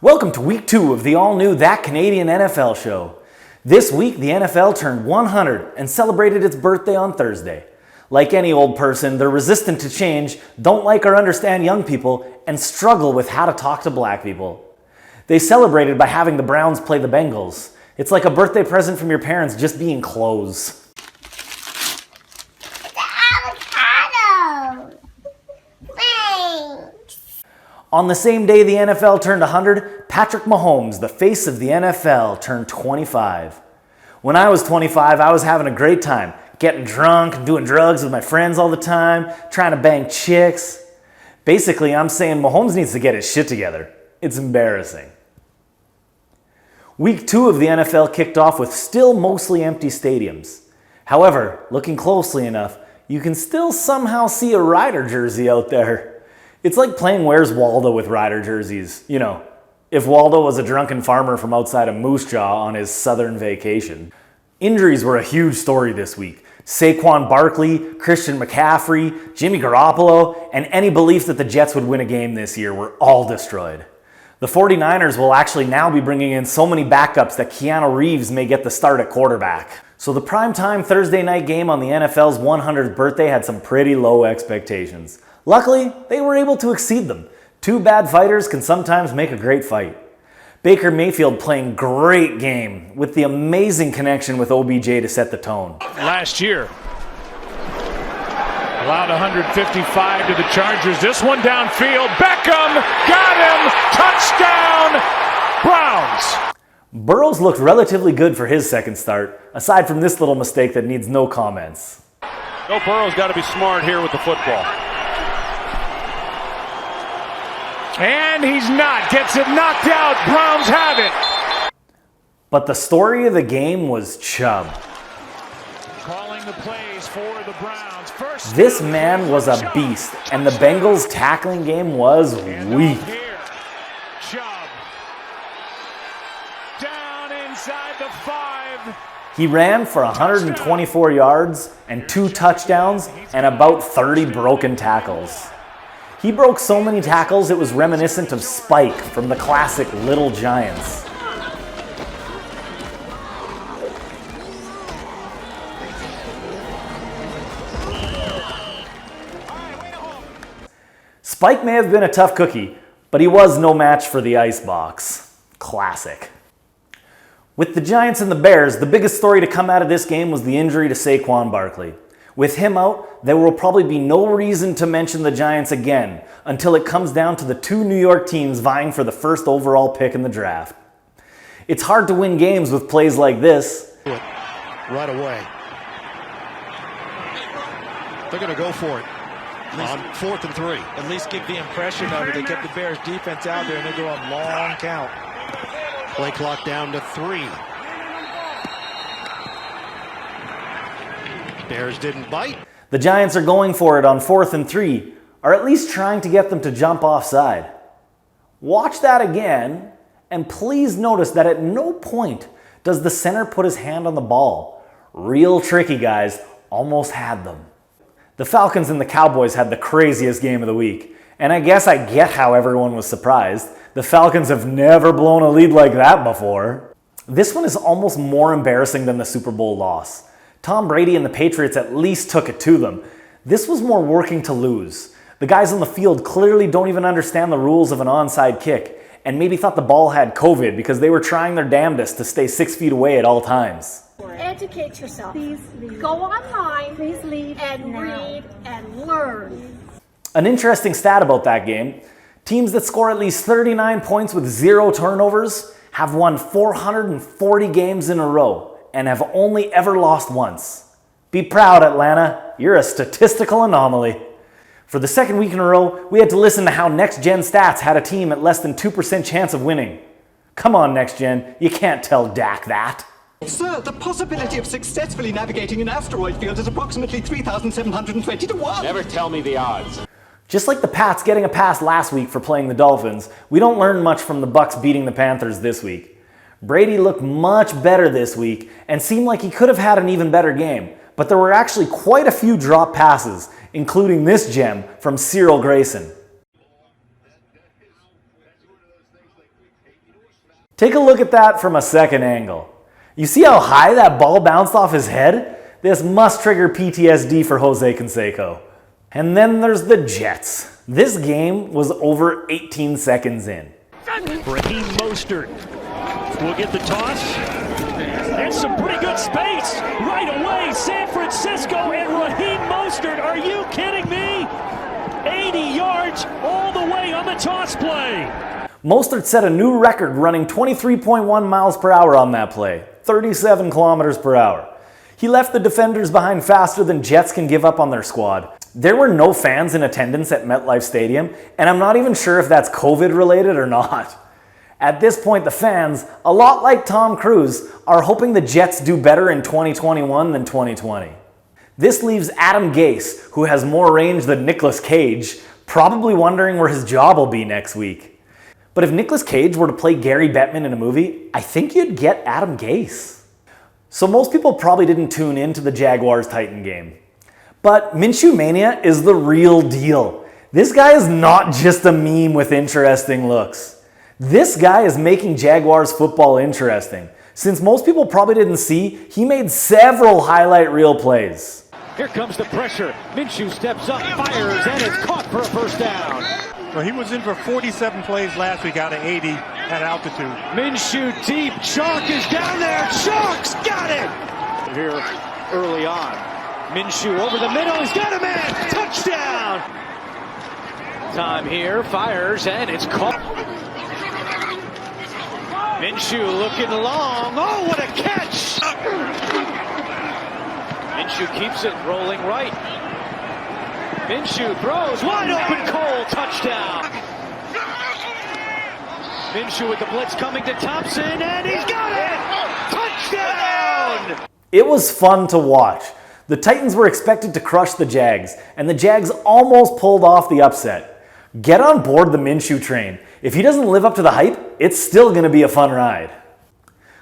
Welcome to week 2 of the all-new That Canadian NFL show. This week, the NFL turned 100 and celebrated its birthday on Thursday. Like any old person, they're resistant to change, don't like or understand young people, and struggle with how to talk to black people. They celebrated by having the Browns play the Bengals. It's like a birthday present from your parents just being clothes. On the same day the NFL turned 100, Patrick Mahomes, the face of the NFL, turned 25. When I was 25, I was having a great time, getting drunk and doing drugs with my friends all the time, trying to bang chicks. Basically, I'm saying Mahomes needs to get his shit together. It's embarrassing. Week 2 of the NFL kicked off with still mostly empty stadiums. However, looking closely enough, you can still somehow see a Rider jersey out there. It's like playing Where's Waldo with Rider jerseys. You know, if Waldo was a drunken farmer from outside of Moose Jaw on his southern vacation. Injuries were a huge story this week. Saquon Barkley, Christian McCaffrey, Jimmy Garoppolo, and any belief that the Jets would win a game this year were all destroyed. The 49ers will actually now be bringing in so many backups that Keanu Reeves may get the start at quarterback. So the primetime Thursday night game on the NFL's 100th birthday had some pretty low expectations. Luckily, they were able to exceed them. Two bad fighters can sometimes make a great fight. Baker Mayfield playing great game with the amazing connection with OBJ to set the tone. Last year, allowed 155 to the Chargers. This one downfield, Beckham got him, touchdown, Browns. Burrows looked relatively good for his second start, aside from this little mistake that needs no comments. No, Burrow's got to be smart here with the football. And he's not. Gets it knocked out. Browns have it. But the story of the game was Chubb. Calling the plays for the Browns. First this man was a beast, and the Bengals' tackling game was weak. Chubb. Down inside the 5. He ran for 124 yards and 2 touchdowns and about 30 broken tackles. He broke so many tackles it was reminiscent of Spike from the classic Little Giants. Spike may have been a tough cookie, but he was no match for the Icebox. Classic. With the Giants and the Bears, the biggest story to come out of this game was the injury to Saquon Barkley. With him out, there will probably be no reason to mention the Giants again until it comes down to the 2 New York teams vying for the first overall pick in the draft. It's hard to win games with plays like this. Right away. They're going to go for it on 4th and 3. At least give the impression of it. They kept the Bears defense out there and they go on long count. Play clock down to 3. Bears didn't bite. The Giants are going for it on 4th and 3, or at least trying to get them to jump offside. Watch that again, and please notice that at no point does the center put his hand on the ball. Real tricky, guys. Almost had them. The Falcons and the Cowboys had the craziest game of the week, and I guess I get how everyone was surprised. The Falcons have never blown a lead like that before. This one is almost more embarrassing than the Super Bowl loss. Tom Brady and the Patriots at least took it to them. This was more working to lose. The guys on the field clearly don't even understand the rules of an onside kick and maybe thought the ball had COVID because they were trying their damnedest to stay 6 feet away at all times. Educate yourself. Please leave. Go online. Please leave and now. read and learn. An interesting stat about that game, teams that score at least 39 points with 0 turnovers have won 440 games in a row and have only ever lost once. Be proud, Atlanta. You're a statistical anomaly. For the second week in a row, we had to listen to how Next Gen Stats had a team at less than 2% chance of winning. Come on, Next Gen. You can't tell Dak that. Sir, the possibility of successfully navigating an asteroid field is approximately 3,720 to 1. Never tell me the odds. Just like the Pats getting a pass last week for playing the Dolphins, we don't learn much from the Bucs beating the Panthers this week. Brady looked much better this week and seemed like he could have had an even better game, but there were actually quite a few drop passes, including this gem from Cyril Grayson. Take a look at that from a second angle. You see how high that ball bounced off his head? This must trigger PTSD for Jose Canseco. And then there's the Jets. This game was over 18 seconds in. Raheem Mostert will get the toss. And some pretty good space right away. San Francisco and Raheem Mostert. Are you kidding me? 80 yards all the way on the toss play. Mostert set a new record running 23.1 miles per hour on that play, 37 kilometers per hour. He left the defenders behind faster than Jets can give up on their squad. There were no fans in attendance at MetLife Stadium, and I'm not even sure if that's COVID related or not. At this point, the fans, a lot like Tom Cruise, are hoping the Jets do better in 2021 than 2020. This leaves Adam Gase, who has more range than Nicolas Cage, probably wondering where his job will be next week. But if Nicolas Cage were to play Gary Bettman in a movie, I think you'd get Adam Gase. So most people probably didn't tune in to the Jaguars-Titan game. But Minshew Mania is the real deal. This guy is not just a meme with interesting looks. This guy is making Jaguars football interesting. Since most people probably didn't see, he made several highlight reel plays. Here comes the pressure. Minshew steps up, fires, and it's caught for a first down. Well, he was in for 47 plays last week out of 80 at altitude. Minshew deep. Chalk is down there. Chalk's got it! Here early on. Minshew over the middle. He's got a man. Touchdown! Time here. Fires, and it's caught. Minshew looking long. Oh, what a catch! Minshew keeps it rolling right. Minshew throws, wide open Cole, touchdown! Minshew with the blitz coming to Thompson, and he's got it! Touchdown! It was fun to watch. The Titans were expected to crush the Jags, and the Jags almost pulled off the upset. Get on board the Minshew train. If he doesn't live up to the hype, it's still going to be a fun ride.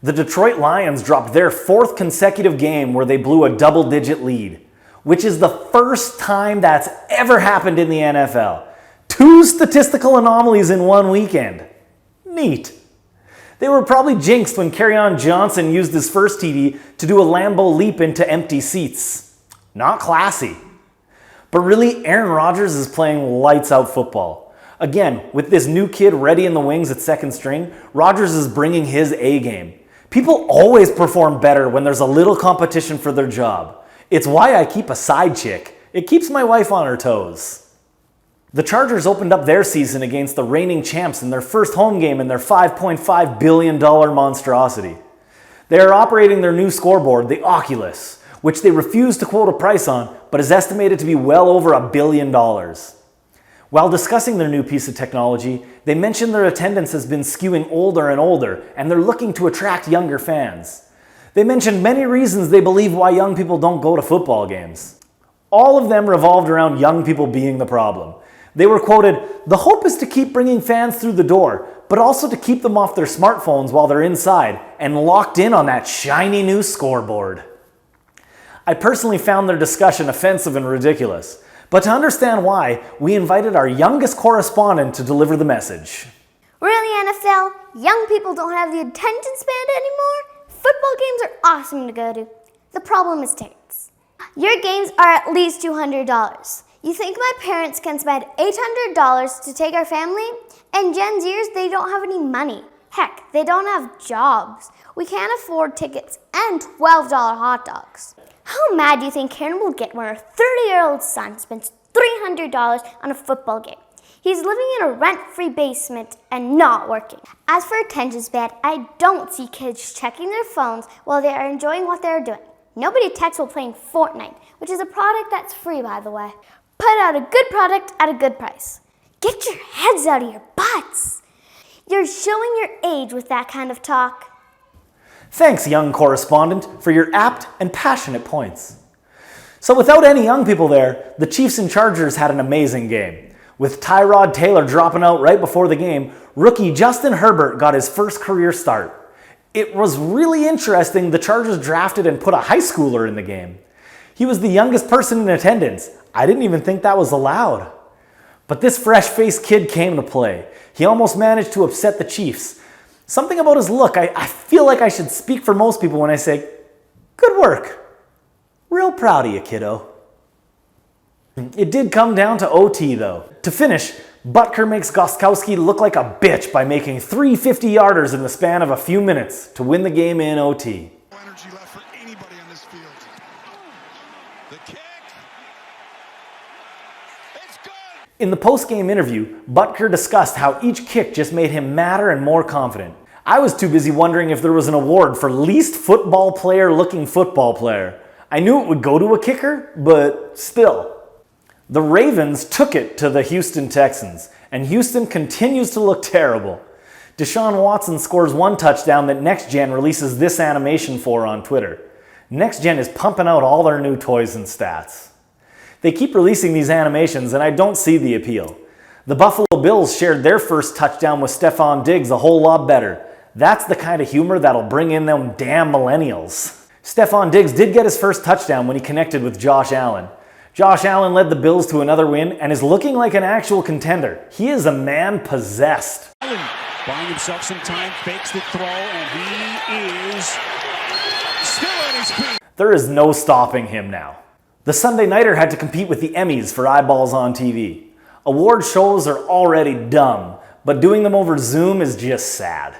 The Detroit Lions dropped their fourth consecutive game where they blew a double-digit lead, which is the first time that's ever happened in the NFL. 2 statistical anomalies in one weekend. Neat. They were probably jinxed when Kerryon Johnson used his first TD to do a Lambo leap into empty seats. Not classy. But really, Aaron Rodgers is playing lights out football. Again, with this new kid ready in the wings at second string, Rodgers is bringing his A game. People always perform better when there's a little competition for their job. It's why I keep a side chick. It keeps my wife on her toes. The Chargers opened up their season against the reigning champs in their first home game in their $5.5 billion monstrosity. They are operating their new scoreboard, the Oculus, which they refuse to quote a price on, but is estimated to be well over $1 billion. While discussing their new piece of technology, they mentioned their attendance has been skewing older and older, and they're looking to attract younger fans. They mentioned many reasons they believe why young people don't go to football games. All of them revolved around young people being the problem. They were quoted, "The hope is to keep bringing fans through the door, but also to keep them off their smartphones while they're inside and locked in on that shiny new scoreboard." I personally found their discussion offensive and ridiculous, but to understand why, we invited our youngest correspondent to deliver the message. Really, NFL? Young people don't have the attention span anymore? Football games are awesome to go to. The problem is tickets. Your games are at least $200. You think my parents can spend $800 to take our family? And Gen Zers, they don't have any money. Heck, they don't have jobs. We can't afford tickets and $12 hot dogs. How mad do you think Karen will get when her 30-year-old son spends $300 on a football game? He's living in a rent-free basement and not working. As for attention span, I don't see kids checking their phones while they are enjoying what they're doing. Nobody texts while playing Fortnite, which is a product that's free, by the way. Put out a good product at a good price. Get your heads out of your butts. You're showing your age with that kind of talk. Thanks, young correspondent, for your apt and passionate points. So without any young people there, the Chiefs and Chargers had an amazing game. With Tyrod Taylor dropping out right before the game, rookie Justin Herbert got his first career start. It was really interesting the Chargers drafted and put a high schooler in the game. He was the youngest person in attendance. I didn't even think that was allowed. But this fresh-faced kid came to play. He almost managed to upset the Chiefs. Something about his look, I feel like I should speak for most people when I say, good work. Real proud of you, kiddo. It did come down to OT though. To finish, Butker makes Gostkowski look like a bitch by making 3 50-yarders in the span of a few minutes to win the game in OT. Energy left for anybody on this field. The kick. It's good. In the post-game interview, Butker discussed how each kick just made him madder and more confident. I was too busy wondering if there was an award for least football player looking football player. I knew it would go to a kicker, but still. The Ravens took it to the Houston Texans, and Houston continues to look terrible. Deshaun Watson scores one touchdown that NextGen releases this animation for on Twitter. NextGen is pumping out all their new toys and stats. They keep releasing these animations, and I don't see the appeal. The Buffalo Bills shared their first touchdown with Stephon Diggs a whole lot better. That's the kind of humor that'll bring in them damn millennials. Stephon Diggs did get his first touchdown when he connected with Josh Allen. Josh Allen led the Bills to another win and is looking like an actual contender. He is a man possessed. Allen buying himself some time, fakes the throw, and he is still at his feet. There is no stopping him now. The Sunday Nighter had to compete with the Emmys for eyeballs on TV. Award shows are already dumb, but doing them over Zoom is just sad.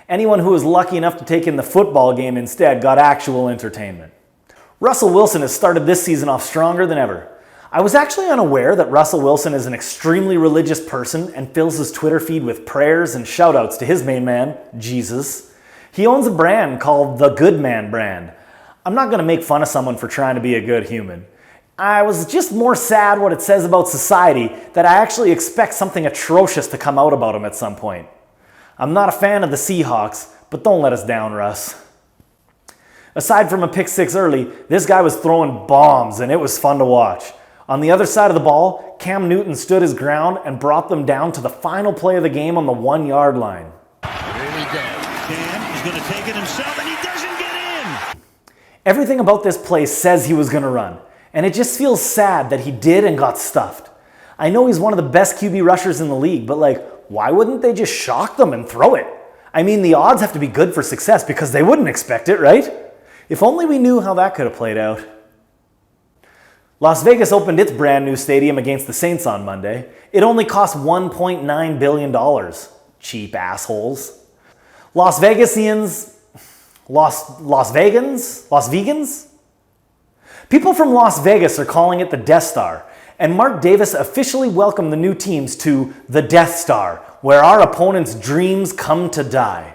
Anyone who was lucky enough to take in the football game instead got actual entertainment. Russell Wilson has started this season off stronger than ever. I was actually unaware that Russell Wilson is an extremely religious person and fills his Twitter feed with prayers and shoutouts to his main man, Jesus. He owns a brand called the Good Man brand. I'm not going to make fun of someone for trying to be a good human. I was just more sad what it says about society that I actually expect something atrocious to come out about him at some point. I'm not a fan of the Seahawks, but don't let us down, Russ. Aside from a pick six early, this guy was throwing bombs and it was fun to watch. On the other side of the ball, Cam Newton stood his ground and brought them down to the final play of the game on the 1-yard line. Here we go. Cam is going to take it himself and he doesn't get in. Everything about this play says he was going to run, and it just feels sad that he did and got stuffed. I know he's one of the best QB rushers in the league, but why wouldn't they just shock them and throw it? I mean, the odds have to be good for success because they wouldn't expect it, right? If only we knew how that could have played out. Las Vegas opened its brand new stadium against the Saints on Monday. It only cost $1.9 billion. Cheap assholes. Las Vegans? People from Las Vegas are calling it the Death Star, and Mark Davis officially welcomed the new teams to the Death Star, where our opponents' dreams come to die.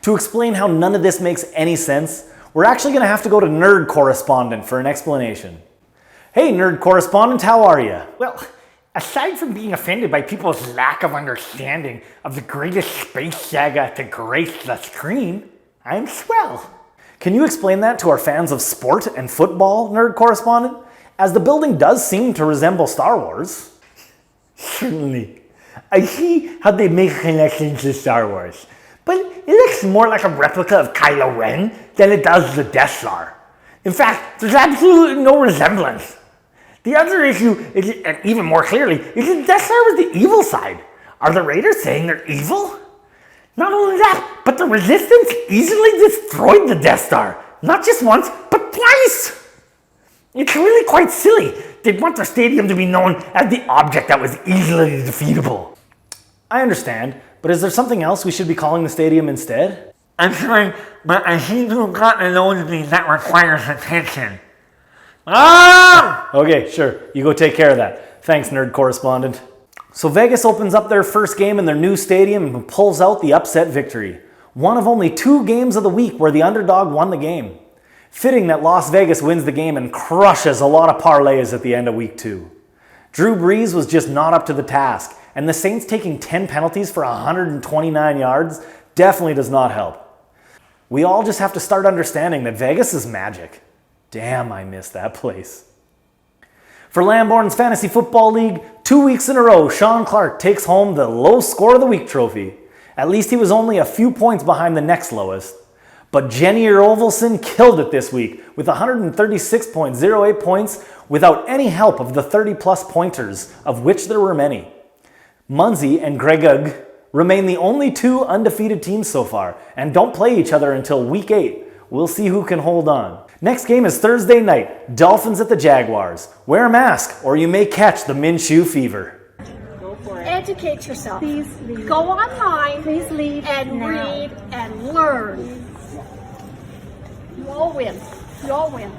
To explain how none of this makes any sense, we're actually going to have to go to Nerd Correspondent for an explanation. Hey, Nerd Correspondent, how are you? Well, aside from being offended by people's lack of understanding of the greatest space saga to grace the screen, I'm swell. Can you explain that to our fans of sport and football, Nerd Correspondent? As the building does seem to resemble Star Wars. Certainly. I see how they make connections to Star Wars, but it looks more like a replica of Kylo Ren than it does the Death Star. In fact, there's absolutely no resemblance. The other issue is, and even more clearly, is the Death Star was the evil side. Are the Raiders saying they're evil? Not only that, but the Resistance easily destroyed the Death Star. Not just once, but twice. It's really quite silly. They'd want their stadium to be known as the object that was easily defeatable. I understand, but is there something else we should be calling the stadium instead? I'm sorry, but I seem to have gotten a nosebleed that requires attention. Okay, sure. You go take care of that. Thanks, Nerd Correspondent. So Vegas opens up their first game in their new stadium and pulls out the upset victory. One of only 2 games of the week where the underdog won the game. Fitting that Las Vegas wins the game and crushes a lot of parlays at the end of week 2. Drew Brees was just not up to the task, and the Saints taking 10 penalties for 129 yards definitely does not help. We all just have to start understanding that Vegas is magic. Damn, I miss that place. For Lamborn's Fantasy Football League, 2 weeks in a row, Sean Clark takes home the Low Score of the Week trophy. At least he was only a few points behind the next lowest. But Jenny Olvelson killed it this week with 136.08 points without any help of the 30-plus pointers, of which there were many. Munzie and Gregug remain the only 2 undefeated teams so far and don't play each other until week 8. We'll see who can hold on. Next game is Thursday night, Dolphins at the Jaguars. Wear a mask or you may catch the Minshew fever. Educate yourself. Please leave. Go online. Please leave and now. read and learn. You all win. You all win.